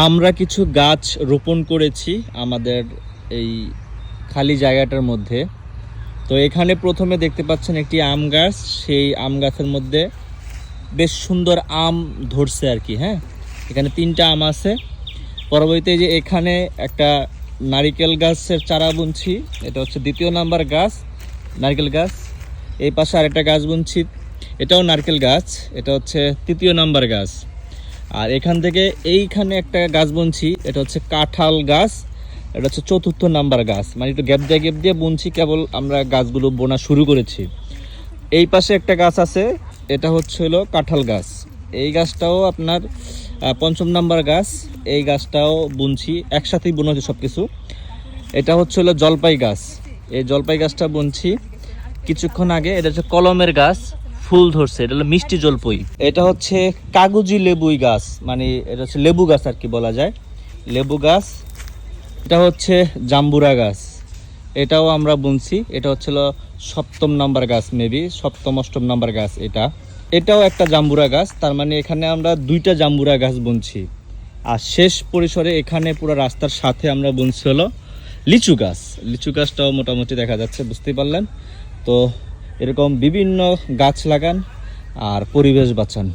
আমরা কিছু গাছ রোপণ করেছি আমাদের এই খালি জায়গাটার মধ্যে। তো এখানে প্রথমে দেখতে পাচ্ছেন একটি আম গাছ, সেই আম গাছের মধ্যে বেশ সুন্দর আম ধরছে আর কি। হ্যাঁ, এখানে 3টা আম আছে। পরবর্তীতে যে এখানে একটা নারিকেল গাছের চারা বুনছি, এটা হচ্ছে 2য় নাম্বার গাছ, নারকেল গাছ। এই পাশে আরেকটা গাছ বুনছি, এটাও নারকেল গাছ, এটা হচ্ছে 3য় নাম্বার গাছ। আর এখান থেকে এইখানে একটা গাছ বুনছি, এটা হচ্ছে কাঁঠাল গাছ, এটা হচ্ছে 4র্থ নাম্বার গাছ। মানে একটু গ্যাপ দিয়ে বুনছি, কেবল আমরা গাছগুলো বোনা শুরু করেছি। এই পাশে একটা গাছ আছে, এটা হচ্ছে হলো কাঁঠাল গাছ। এই গাছটাও আপনার 5ম নাম্বার গাছ। এই গাছটাও বুনছি, একসাথেই বোনা হচ্ছে সব কিছু। এটা হচ্ছে হলো জলপাই গাছ। এই জলপাই গাছটা বুনছি কিছুক্ষণ আগে। এটা হচ্ছে কলমের গাছ, ফুল ধরছে, এটা হলো মিষ্টি জলপাই। এটা হচ্ছে কাগজি লেবুই গাছ, মানে এটা হচ্ছে লেবু গাছ আর কি বলা যায়, লেবু গাছ। এটা হচ্ছে জাম্বুরা গাছ, এটাও আমরা বুনছি। এটা হচ্ছিল 7ম নাম্বার গাছ, মেবি 7ম 8ম নাম্বার গাছ। এটাও একটা জাম্বুরা গাছ, তার মানে এখানে আমরা 2টা জাম্বুরা গাছ বুনছি। আর শেষ পরিসরে এখানে পুরো রাস্তার সাথে আমরা বুনছি হলো লিচু গাছ। লিচু গাছটাও মোটামুটি দেখা যাচ্ছে, বুঝতেই পারলেন। তো এরকম বিভিন্ন গাছ লাগান আর পরিবেশ বাঁচান।